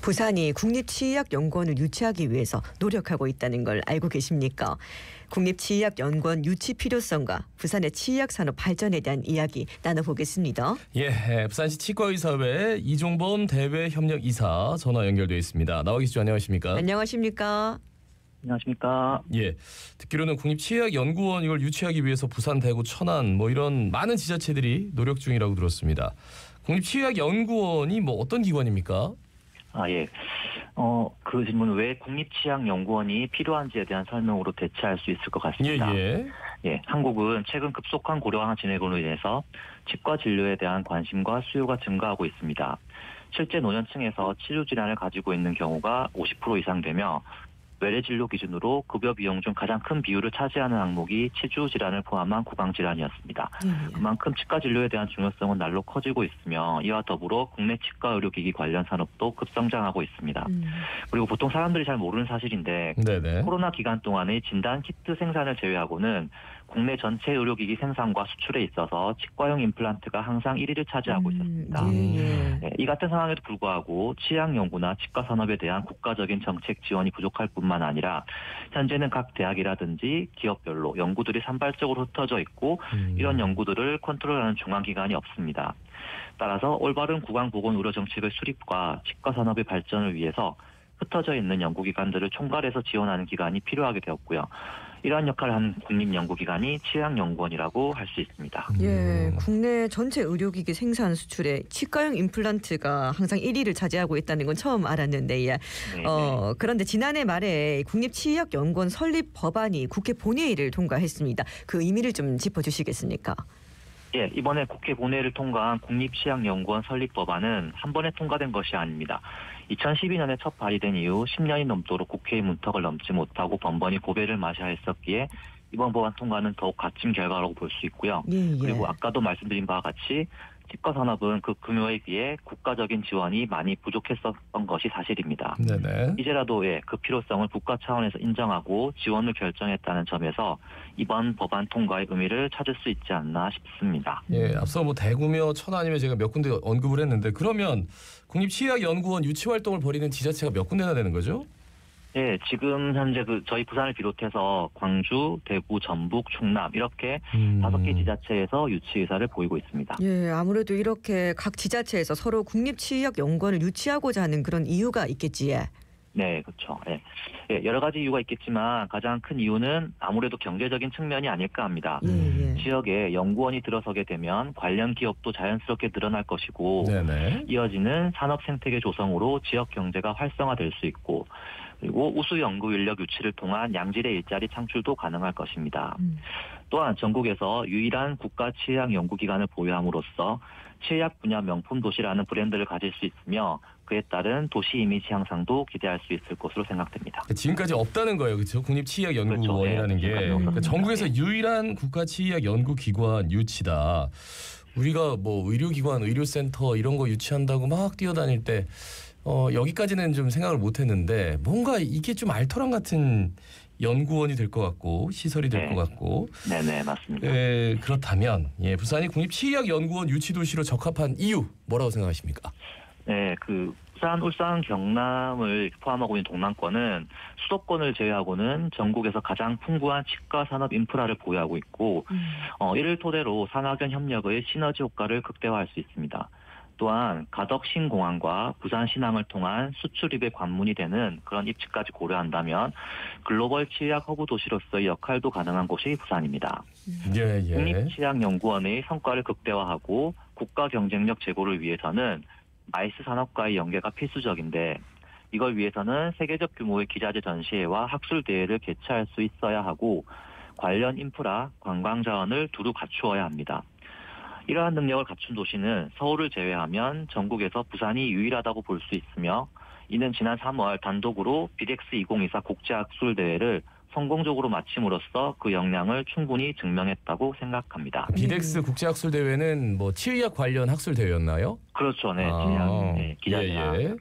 부산이 국립치의학연구원을 유치하기 위해서 노력하고 있다는 걸 알고 계십니까? 국립치의학연구원 유치 필요성과 부산의 치의학 산업 발전에 대한 이야기 나눠보겠습니다. 예, 부산시 치과의사회 이종범 대외협력이사 전화 연결되어 있습니다. 나와 계시죠? 안녕하십니까? 안녕하십니까? 안녕하십니까? 예, 듣기로는 국립치의학연구원 이걸 유치하기 위해서 부산, 대구, 천안 뭐 이런 많은 지자체들이 노력 중이라고 들었습니다. 국립치의학연구원이 뭐 어떤 기관입니까? 예. 그 질문은 왜 국립치의학연구원이 필요한지에 대한 설명으로 대체할 수 있을 것 같습니다. 예, 한국은 최근 급속한 고령화 진행으로 인해서 치과 진료에 대한 관심과 수요가 증가하고 있습니다. 실제 노년층에서 치료 질환을 가지고 있는 경우가 50% 이상 되며 외래 진료 기준으로 급여 비용 중 가장 큰 비율을 차지하는 항목이 치주 질환을 포함한 구강 질환이었습니다. 그만큼 치과 진료에 대한 중요성은 날로 커지고 있으며 이와 더불어 국내 치과 의료기기 관련 산업도 급성장하고 있습니다. 그리고 보통 사람들이 잘 모르는 사실인데 코로나 기간 동안의 진단 키트 생산을 제외하고는 국내 전체 의료기기 생산과 수출에 있어서 치과용 임플란트가 항상 1위를 차지하고 있었습니다. 네, 이 같은 상황에도 불구하고 치의학 연구나 치과 산업에 대한 국가적인 정책 지원이 부족할 뿐만 아니라 현재는 각 대학이라든지 기업별로 연구들이 산발적으로 흩어져 있고 이런 연구들을 컨트롤하는 중앙기관이 없습니다. 따라서 올바른 구강보건의료 정책의 수립과 치과 산업의 발전을 위해서 흩어져 있는 연구기관들을 총괄해서 지원하는 기관이 필요하게 되었고요. 이러한 역할을 하는 국립연구기관이 치의학연구원이라고 할 수 있습니다. 예, 국내 전체 의료기기 생산 수출에 치과용 임플란트가 항상 1위를 차지하고 있다는 건 처음 알았는데, 예. 그런데 지난해 말에 국립치의학연구원 설립 법안이 국회 본회의를 통과했습니다. 그 의미를 좀 짚어주시겠습니까? 예, 이번에 국회 본회의를 통과한 국립치의학연구원 설립 법안은 한 번에 통과된 것이 아닙니다. 2012년에 첫 발의된 이후 10년이 넘도록 국회의 문턱을 넘지 못하고 번번이 고배를 마셔야 했었기에 이번 법안 통과는 더욱 값진 결과라고 볼 수 있고요. 그리고 아까도 말씀드린 바와 같이 치과 산업은 그 규모에 비해 국가적인 지원이 많이 부족했었던 것이 사실입니다. 이제라도 그 필요성을 국가 차원에서 인정하고 지원을 결정했다는 점에서 이번 법안 통과의 의미를 찾을 수 있지 않나 싶습니다. 예, 앞서 뭐 대구며 천안이며 제가 몇 군데 언급을 했는데 그러면 국립치의학연구원 유치 활동을 벌이는 지자체가 몇 군데나 되는 거죠? 네, 지금 현재 저희 부산을 비롯해서 광주, 대구, 전북, 충남 이렇게 5개 지자체에서 유치 의사를 보이고 있습니다. 예, 아무래도 이렇게 각 지자체에서 서로 국립치의학연구원을 유치하고자 하는 그런 이유가 있겠지. 네, 그렇죠. 예, 여러 가지 이유가 있겠지만 가장 큰 이유는 아무래도 경제적인 측면이 아닐까 합니다. 지역에 연구원이 들어서게 되면 관련 기업도 자연스럽게 늘어날 것이고 이어지는 산업 생태계 조성으로 지역 경제가 활성화될 수 있고 그리고 우수 연구 인력 유치를 통한 양질의 일자리 창출도 가능할 것입니다. 또한 전국에서 유일한 국가 치의학 연구기관을 보유함으로써 치의학 분야 명품 도시라는 브랜드를 가질 수 있으며 그에 따른 도시 이미지 향상도 기대할 수 있을 것으로 생각됩니다. 지금까지 없다는 거예요, 그렇죠? 국립치의학연구원이라는 게 그러니까 전국에서 유일한 국가 치의학 연구기관 유치다. 우리가 뭐 의료기관, 의료센터 이런 거 유치한다고 막 뛰어다닐 때 여기까지는 좀 생각을 못했는데 뭔가 이게 좀 알토란 같은 연구원이 될 것 같고 시설이 될 것 같고. 네네, 맞습니다. 그렇다면 부산이 국립치의학연구원 유치 도시로 적합한 이유 뭐라고 생각하십니까? 네, 부산, 울산, 경남을 포함하고 있는 동남권은 수도권을 제외하고는 전국에서 가장 풍부한 치과 산업 인프라를 보유하고 있고 이를 토대로 산학연 협력의 시너지 효과를 극대화할 수 있습니다. 또한 가덕 신공항과 부산 신항을 통한 수출입의 관문이 되는 그런 입지까지 고려한다면 글로벌 치의학 허브 도시로서의 역할도 가능한 곳이 부산입니다. 국립치의학연구원의 성과를 극대화하고 국가 경쟁력 제고를 위해서는 마이스 산업과의 연계가 필수적인데 이걸 위해서는 세계적 규모의 기자재 전시회와 학술 대회를 개최할 수 있어야 하고 관련 인프라, 관광 자원을 두루 갖추어야 합니다. 이러한 능력을 갖춘 도시는 서울을 제외하면 전국에서 부산이 유일하다고 볼 수 있으며 이는 지난 3월 단독으로 비덱스 2024 국제학술대회를 성공적으로 마침으로써 그 역량을 충분히 증명했다고 생각합니다. 비덱스 국제학술대회는 뭐 치의학 관련 학술대회였나요? 그렇죠. 네. 기자재.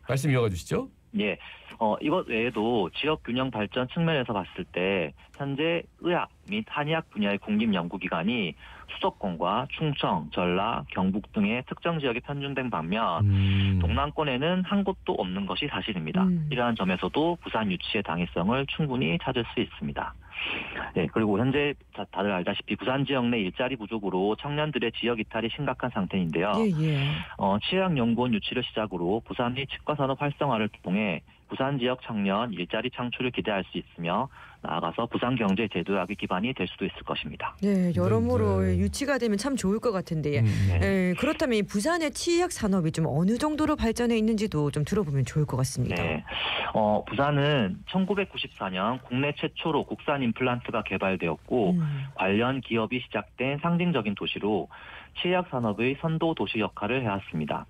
말씀 이어가 주시죠. 예. 이것 외에도 지역 균형 발전 측면에서 봤을 때 현재 의학 및 한의학 분야의 국립연구기관이 수도권과 충청, 전라, 경북 등의 특정 지역에 편중된 반면 동남권에는 한 곳도 없는 것이 사실입니다. 이러한 점에서도 부산 유치의 당위성을 충분히 찾을 수 있습니다. 네, 그리고 현재 다들 알다시피 부산 지역 내 일자리 부족으로 청년들의 지역 이탈이 심각한 상태인데요. 치의학연구원 유치를 시작으로 부산의 치과산업 활성화를 통해 부산 지역 청년 일자리 창출을 기대할 수 있으며 나아가서 부산 경제 제도학의 기반이 될 수도 있을 것입니다. 네, 여러모로 유치가 되면 참 좋을 것 같은데 그렇다면 이 부산의 치의학 산업이 좀 어느 정도로 발전해 있는지도 좀 들어보면 좋을 것 같습니다. 네, 부산은 1994년 국내 최초로 국산 임플란트가 개발되었고 관련 기업이 시작된 상징적인 도시로 치의학 산업의 선도 도시 역할을 해왔습니다.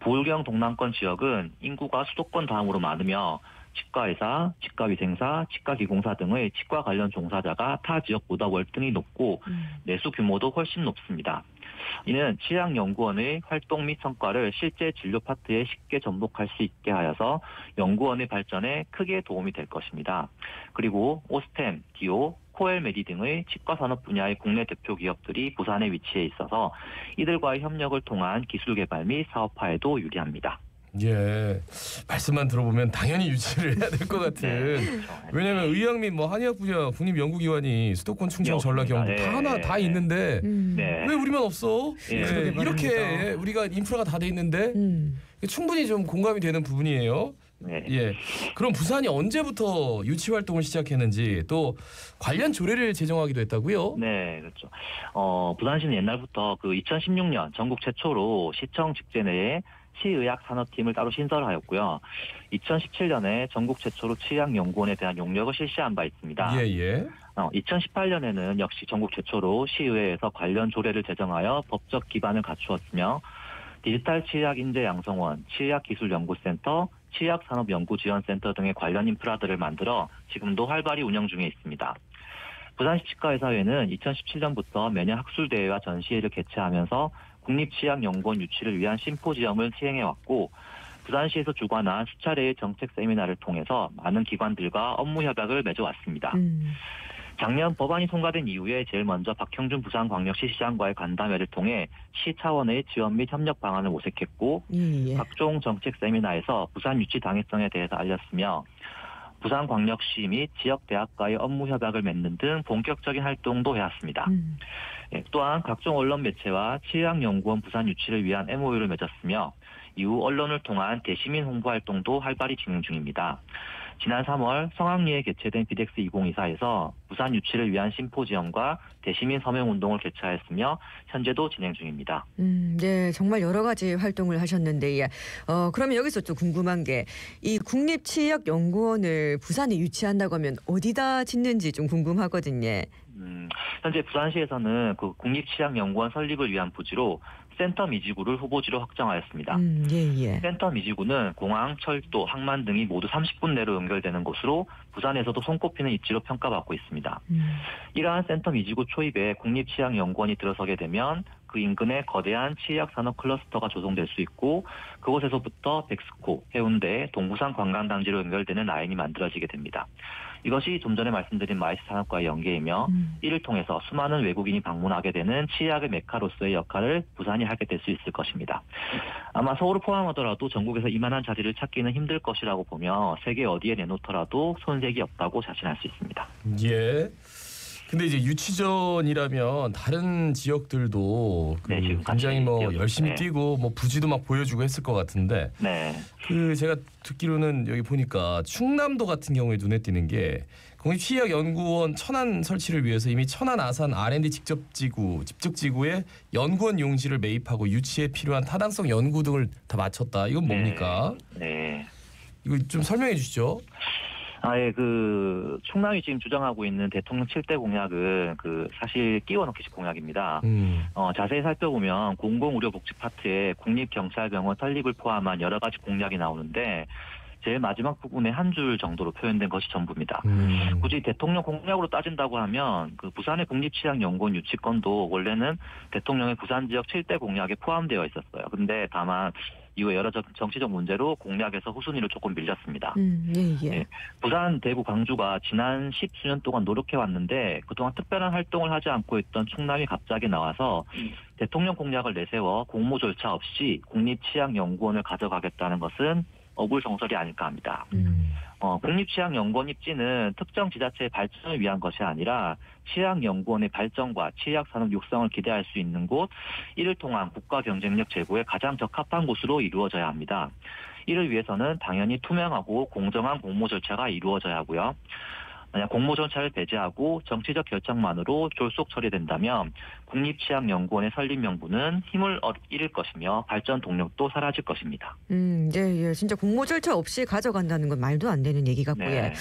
부울경 동남권 지역은 인구가 수도권 다음으로 많으며 치과의사, 치과위생사, 치과기공사 등의 치과 관련 종사자가 타 지역보다 월등히 높고 내수 규모도 훨씬 높습니다. 이는 치의학연구원의 활동 및 성과를 실제 진료 파트에 쉽게 접목할 수 있게 하여서 연구원의 발전에 크게 도움이 될 것입니다. 그리고 오스템, 디오, 코엘메디 등의 치과 산업 분야의 국내 대표 기업들이 부산에 위치해 있어서 이들과의 협력을 통한 기술 개발 및 사업화에도 유리합니다. 예, 말씀만 들어보면 당연히 유치를 해야 될 것 같은. 네, 그렇죠. 왜냐하면 의학 및 뭐 한의학 분야 국립연구기관이 수도권, 충청, 전라, 경북 다 있는데 왜 우리만 없어? 이렇게 우리가 인프라가 다 돼 있는데 충분히 좀 공감이 되는 부분이에요. 예, 그럼 부산이 언제부터 유치 활동을 시작했는지 또 관련 조례를 제정하기도 했다고요? 네, 그렇죠. 부산시는 옛날부터 그 2016년 전국 최초로 시청 직제 내에 치의학 산업팀을 따로 신설하였고요. 2017년에 전국 최초로 치의학연구원에 대한 용역을 실시한 바 있습니다. 2018년에는 역시 전국 최초로 시의회에서 관련 조례를 제정하여 법적 기반을 갖추었으며 디지털 치의학 인재 양성원, 치의학기술연구센터, 치의학산업연구지원센터 등의 관련 인프라들을 만들어 지금도 활발히 운영 중에 있습니다. 부산시 치과의사회는 2017년부터 매년 학술대회와 전시회를 개최하면서 국립치의학연구원 유치를 위한 심포지엄을 시행해왔고 부산시에서 주관한 수차례의 정책 세미나를 통해서 많은 기관들과 업무 협약을 맺어왔습니다. 작년 법안이 통과된 이후에 제일 먼저 박형준 부산광역시 시장과의 간담회를 통해 시 차원의 지원 및 협력 방안을 모색했고 각종 정책 세미나에서 부산 유치 당위성에 대해서 알렸으며 부산광역시 및 지역대학과의 업무 협약을 맺는 등 본격적인 활동도 해왔습니다. 또한 각종 언론 매체와 치의학연구원 부산 유치를 위한 MOU를 맺었으며 이후 언론을 통한 대시민 홍보 활동도 활발히 진행 중입니다. 지난 3월 성황리에 개최된 비덱스 2024에서 부산 유치를 위한 심포지엄과 대시민 서명운동을 개최하였으며 현재도 진행 중입니다. 네, 정말 여러 가지 활동을 하셨는데 그러면 여기서 또 궁금한 게 이 국립치의학연구원을 부산에 유치한다고 하면 어디다 짓는지 좀 궁금하거든요. 현재 부산시에서는 그 국립치의학연구원 설립을 위한 부지로 센터 미지구를 후보지로 확정하였습니다. 센터 미지구는 공항, 철도, 항만 등이 모두 30분 내로 연결되는 곳으로 부산에서도 손꼽히는 입지로 평가받고 있습니다. 이러한 센터 미지구 초입에 국립치의학연구원이 들어서게 되면 그 인근에 거대한 치의학 산업 클러스터가 조성될 수 있고 그곳에서부터 백스코, 해운대, 동부산 관광단지로 연결되는 라인이 만들어지게 됩니다. 이것이 좀 전에 말씀드린 마이스 산업과의 연계이며 이를 통해서 수많은 외국인이 방문하게 되는 치의학의 메카로서의 역할을 부산이 하게 될 수 있을 것입니다. 아마 서울을 포함하더라도 전국에서 이만한 자리를 찾기는 힘들 것이라고 보며 세계 어디에 내놓더라도 손색이 없다고 자신할 수 있습니다. 예. 근데 이제 유치전이라면 다른 지역들도 굉장히 뭐 열심히 뛰고 뭐 부지도 막 보여주고 했을 것 같은데 그 제가 듣기로는 여기 보니까 충남도 같은 경우에 눈에 띄는 게 국립치의학연구원 천안 설치를 위해서 이미 천안 아산 R&D 집적지구에 연구원 용지를 매입하고 유치에 필요한 타당성 연구 등을 다 마쳤다. 이건 뭡니까? 이거 좀 설명해 주시죠. 그 충남이 지금 주장하고 있는 대통령 7대 공약은 그 사실 끼워넣기식 공약입니다. 자세히 살펴보면 공공의료복지 파트에 국립경찰병원 설립을 포함한 여러 가지 공약이 나오는데 제일 마지막 부분에 한 줄 정도로 표현된 것이 전부입니다. 굳이 대통령 공약으로 따진다고 하면 그 부산의 국립치약연구원 유치건도 원래는 대통령의 부산 지역 7대 공약에 포함되어 있었어요. 근데 다만 이후에 여러 정치적 문제로 공약에서 후순위로 조금 밀렸습니다. 예. 부산, 대구, 광주가 지난 10수년 동안 노력해왔는데 그동안 특별한 활동을 하지 않고 있던 충남이 갑자기 나와서 대통령 공약을 내세워 공모 절차 없이 국립치약연구원을 가져가겠다는 것은 어불성설이 아닐까 합니다. 국립치약연구원 입지는 특정 지자체의 발전을 위한 것이 아니라 치약연구원의 발전과 치약산업 육성을 기대할 수 있는 곳, 이를 통한 국가 경쟁력 제고에 가장 적합한 곳으로 이루어져야 합니다. 이를 위해서는 당연히 투명하고 공정한 공모 절차가 이루어져야 하고요. 만약 공모 절차를 배제하고 정치적 결정만으로 졸속 처리된다면 국립치약연구원의 설립 명분은 힘을 잃을 것이며 발전 동력도 사라질 것입니다. 예. 진짜 공모 절차 없이 가져간다는 건 말도 안 되는 얘기 같고요. 네.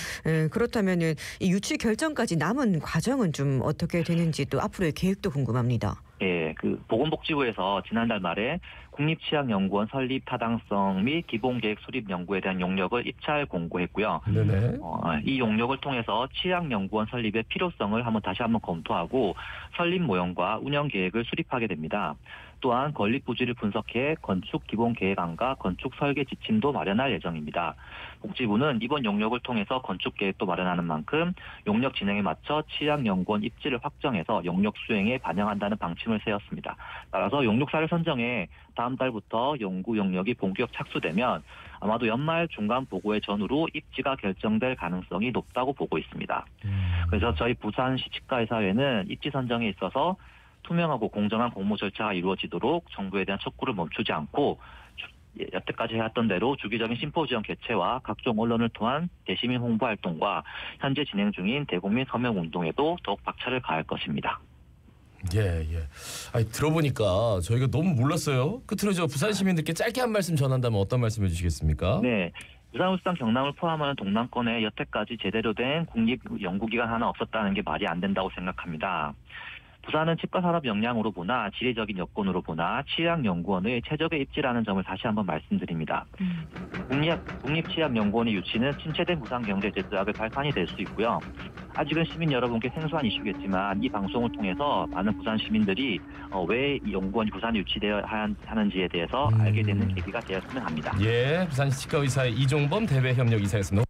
그렇다면은 이 유치 결정까지 남은 과정은 좀 어떻게 되는지 또 앞으로의 계획도 궁금합니다. 예, 그 보건복지부에서 지난달 말에 국립치약연구원 설립 타당성 및 기본계획 수립 연구에 대한 용역을 입찰 공고했고요. 네네. 이 용역을 통해서 치약연구원 설립의 필요성을 다시 한번 검토하고 설립 모형과 운영 계획을 수립하게 됩니다. 또한 건립 부지를 분석해 건축 기본 계획안과 건축 설계 지침도 마련할 예정입니다. 복지부는 이번 용역을 통해서 건축 계획도 마련하는 만큼 용역 진행에 맞춰 치약연구원 입지를 확정해서 용역 수행에 반영한다는 방침을 세웠습니다. 따라서 용역사를 선정해 다음 달부터 연구 용역이 본격 착수되면 아마도 연말 중간 보고회 전후로 입지가 결정될 가능성이 높다고 보고 있습니다. 그래서 저희 부산시 치과의사회는 입지 선정에 있어서 투명하고 공정한 공모 절차가 이루어지도록 정부에 대한 촉구를 멈추지 않고 여태까지 해왔던 대로 주기적인 심포지엄 개최와 각종 언론을 통한 대시민 홍보 활동과 현재 진행 중인 대국민 서명 운동에도 더욱 박차를 가할 것입니다. 예. 아니, 들어보니까 저희가 너무 몰랐어요. 끝으로 저 부산 시민들께 짧게 한 말씀 전한다면 어떤 말씀 해주시겠습니까? 네. 부산, 울산, 경남을 포함하는 동남권에 여태까지 제대로 된 국립 연구기관 하나 없었다는 게 말이 안 된다고 생각합니다. 부산은 치과 산업 역량으로 보나 지리적인 여건으로 보나 치약연구원의 최적의 입지라는 점을 다시 한번 말씀드립니다. 국립치약연구원의 유치는 침체된 부산 경제 제도학의 발판이 될 수 있고요. 아직은 시민 여러분께 생소한 이슈겠지만 이 방송을 통해서 많은 부산 시민들이 왜 이 연구원이 부산에 유치되어야 하는지에 대해서 알게 되는 계기가 되었으면 합니다. 예, 부산시 치과의사의 이종범 대외협력이사였습니다.